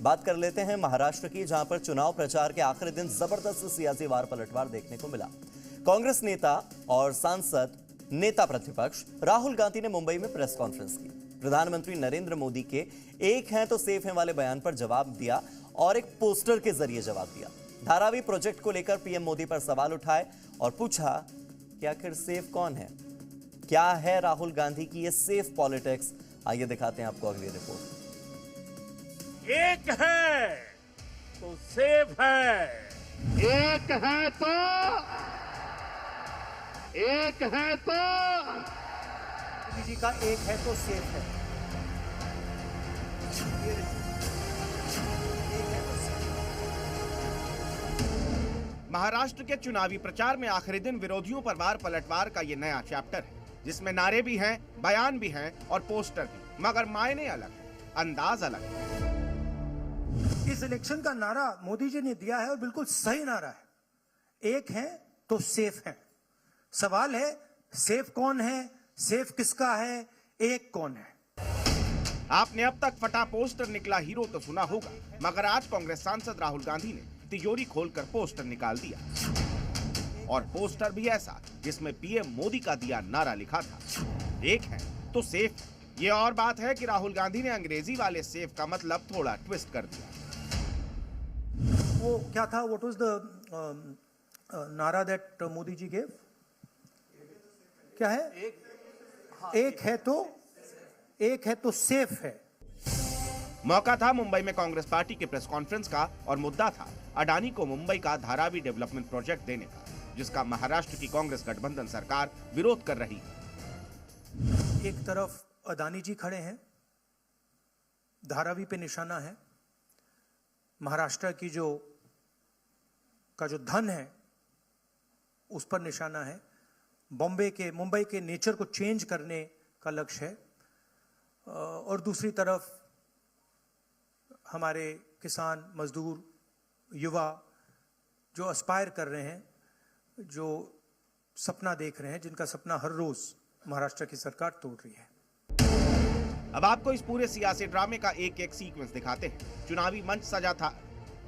बात कर लेते हैं महाराष्ट्र की, जहां पर चुनाव प्रचार के आखिरी दिन जबरदस्त सियासी वार पलटवार देखने को मिला। कांग्रेस नेता और सांसद नेता प्रतिपक्ष राहुल गांधी ने मुंबई में प्रेस कॉन्फ्रेंस की। प्रधानमंत्री नरेंद्र मोदी के एक हैं तो सेफ हैं वाले बयान पर जवाब दिया और एक पोस्टर के जरिए जवाब दिया। धारावी प्रोजेक्ट को लेकर पीएम मोदी पर सवाल उठाए और पूछा कि आखिर सेफ कौन है। क्या है राहुल गांधी की ये सेफ पॉलिटिक्स? आइए दिखाते हैं आपको अगली रिपोर्ट। एक है तो सेफ है, एक है तो मोदी जी का एक है तो सेफ है। महाराष्ट्र के चुनावी प्रचार में आखिरी दिन विरोधियों पर वार पलटवार का ये नया चैप्टर है, जिसमें नारे भी हैं, बयान भी हैं और पोस्टर भी, मगर मायने अलग है, अंदाज अलग है। इस इलेक्शन का नारा मोदी जी ने दिया है और बिल्कुल सही नारा है। एक है तो सेफ है। सवाल है सेफ कौन है, सेफ किसका है, एक कौन है? आपने अब तक फटा पोस्टर निकला हीरो तो सुना होगा, मगर आज कांग्रेस सांसद राहुल गांधी ने तिजोरी खोलकर पोस्टर निकाल दिया। और पोस्टर भी ऐसा जिसमें पीएम मोदी का दिया नारा लिखा था, एक है तो सेफ है। ये और बात है कि राहुल गांधी ने अंग्रेजी वाले सेफ का मतलब थोड़ा ट्विस्ट कर दिया। वो क्या था? व्हाट वाज द नारा दैट मोदी जी गेव? क्या है? एक है तो सेफ है। मौका था मुंबई में कांग्रेस पार्टी के प्रेस कॉन्फ्रेंस का और मुद्दा था अडानी को मुंबई का धारावी डेवलपमेंट प्रोजेक्ट देने का, जिसका महाराष्ट्र की कांग्रेस गठबंधन सरकार विरोध कर रही है। एक तरफ अडानी जी खड़े हैं, धारावी पे निशाना है, महाराष्ट्र की जो धन है उस पर निशाना है, मुंबई के नेचर को चेंज करने का लक्ष्य है, और दूसरी तरफ हमारे किसान, मजदूर, युवा जो एस्पायर कर रहे हैं, जो सपना देख रहे हैं, जिनका सपना हर रोज महाराष्ट्र की सरकार तोड़ रही है। अब आपको इस पूरे सियासी ड्रामे का एक एक सीक्वेंस दिखाते हैं। चुनावी मंच सजा था,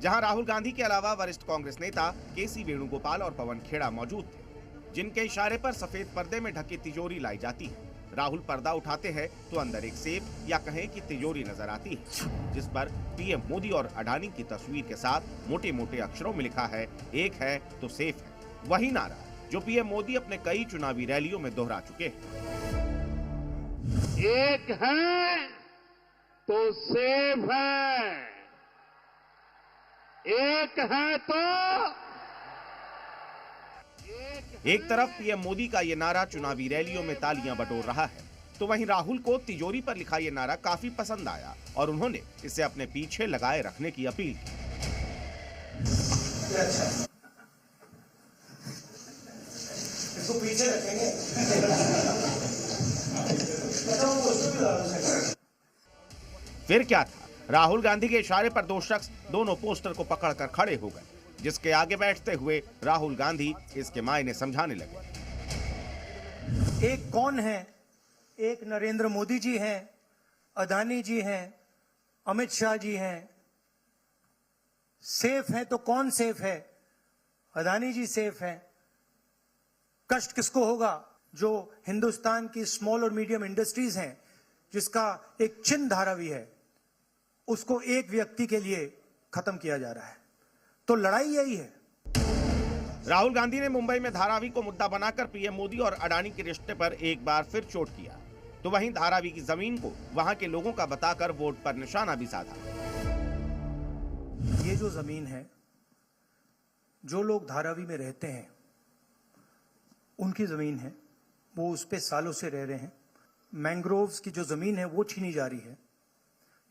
जहां राहुल गांधी के अलावा वरिष्ठ कांग्रेस नेता केसी वेणुगोपाल और पवन खेड़ा मौजूद थे, जिनके इशारे पर सफेद पर्दे में ढकी तिजोरी लाई जाती है। राहुल पर्दा उठाते हैं तो अंदर एक सेफ या कहें कि तिजोरी नजर आती है, जिस पर पीएम मोदी और अडानी की तस्वीर के साथ मोटे मोटे अक्षरों में लिखा है, एक है तो सेफ है। वही नारा जो पीएम मोदी अपने कई चुनावी रैलियों में दोहरा चुके हैं। एक है तो सेफ है, एक है तो एक तरफ पीएम मोदी का ये नारा चुनावी रैलियों में तालियां बटोर रहा है, तो वहीं राहुल को तिजोरी पर लिखा ये नारा काफी पसंद आया और उन्होंने इसे अपने पीछे लगाए रखने की अपील की। इसको पीछे रखेंगे। फिर क्या था, राहुल गांधी के इशारे पर दो शख्स दोनों पोस्टर को पकड़कर खड़े हो गए, जिसके आगे बैठते हुए राहुल गांधी इसके मायने समझाने लगे। एक कौन है? एक नरेंद्र मोदी जी हैं, अडानी जी हैं, अमित शाह जी हैं। सेफ है तो कौन सेफ है? अडानी जी सेफ हैं। कष्ट किसको होगा? जो हिंदुस्तान की स्मॉल और मीडियम इंडस्ट्रीज हैं, जिसका एक चिन्ह धारावी है, उसको एक व्यक्ति के लिए खत्म किया जा रहा है। तो लड़ाई यही है। राहुल गांधी ने मुंबई में धारावी को मुद्दा बनाकर पीएम मोदी और अडानी के रिश्ते पर एक बार फिर चोट किया, तो वहीं धारावी की जमीन को वहां के लोगों का बताकर वोट पर निशाना भी साधा। ये जो जमीन है, जो लोग धारावी में रहते हैं, उनकी जमीन है, वो उस पे सालों से रह रहे हैं। मैंग्रोव्स की जो जमीन है वो छीनी जा रही है।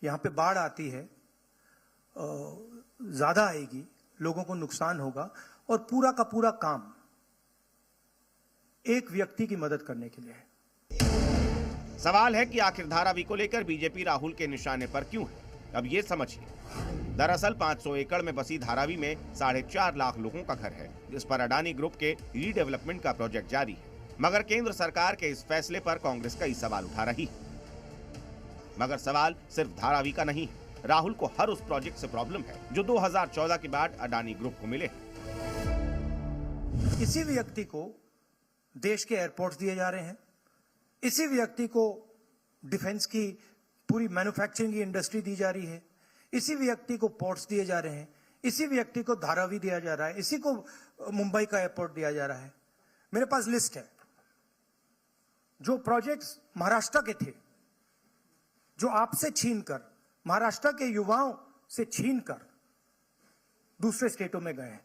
यहाँ पे बाढ़ आती है, ज्यादा आएगी, लोगों को नुकसान होगा, और पूरा का पूरा काम एक व्यक्ति की मदद करने के लिए है। सवाल है कि आखिर धारावी को लेकर बीजेपी राहुल के निशाने पर क्यों है? अब ये समझिए। दरअसल 500 एकड़ में बसी धारावी में 4.5 लाख लोगों का घर है, जिस पर अडानी ग्रुप के रीडेवलपमेंट का प्रोजेक्ट जारी है। मगर केंद्र सरकार के इस फैसले पर कांग्रेस कई सवाल उठा रही है। मगर सवाल सिर्फ धारावी का नहीं है। राहुल को हर उस प्रोजेक्ट से प्रॉब्लम है जो 2014 के बाद अडानी ग्रुप को मिले हैं। इसी व्यक्ति को देश के एयरपोर्ट्स दिए जा रहे हैं, इसी व्यक्ति को डिफेंस की पूरी मैन्युफैक्चरिंग की इंडस्ट्री दी जा रही है, इसी व्यक्ति को पोर्ट्स दिए जा रहे हैं, इसी व्यक्ति को धारावी दिया जा रहा है, इसी को मुंबई का एयरपोर्ट दिया जा रहा है। मेरे पास लिस्ट है जो प्रोजेक्ट्स महाराष्ट्र के थे, जो आपसे छीनकर, महाराष्ट्र के युवाओं से छीनकर दूसरे स्टेटों में गए हैं।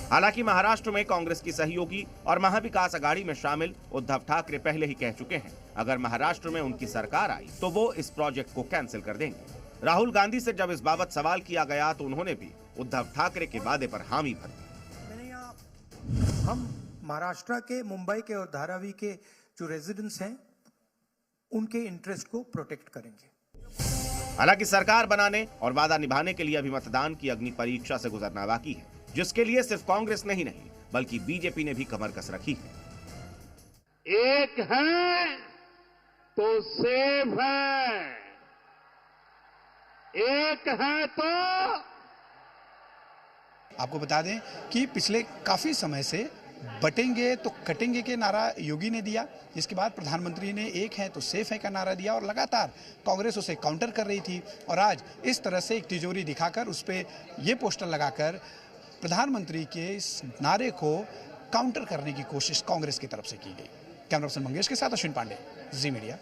हालांकि महाराष्ट्र में कांग्रेस की सहयोगी और महाविकास अघाड़ी में शामिल उद्धव ठाकरे पहले ही कह चुके हैं, अगर महाराष्ट्र में उनकी सरकार आई तो वो इस प्रोजेक्ट को कैंसिल कर देंगे। राहुल गांधी से जब इस बाबत सवाल किया गया तो उन्होंने भी उद्धव ठाकरे के वादे पर हामी भर दी। हम महाराष्ट्र के, मुंबई के और धारावी के जो रेजिडेंट्स हैं, उनके इंटरेस्ट को प्रोटेक्ट करेंगे। हालांकि सरकार बनाने और वादा निभाने के लिए अभी मतदान की अग्नि परीक्षा से गुजरना बाकी है, जिसके लिए सिर्फ कांग्रेस नहीं बल्कि बीजेपी ने भी कमर कस रखी है। एक है तो सेफ है, एक है तो। आपको बता दें कि पिछले काफी समय से बटेंगे तो कटेंगे के नारा योगी ने दिया, जिसके बाद प्रधानमंत्री ने एक है तो सेफ है का नारा दिया और लगातार कांग्रेस उसे काउंटर कर रही थी। और आज इस तरह से एक तिजोरी दिखाकर उस पर ये पोस्टर लगाकर प्रधानमंत्री के इस नारे को काउंटर करने की कोशिश कांग्रेस की तरफ से की गई। कैमरा पर्सन मंगेश के साथ अश्विन पांडे, जी मीडिया।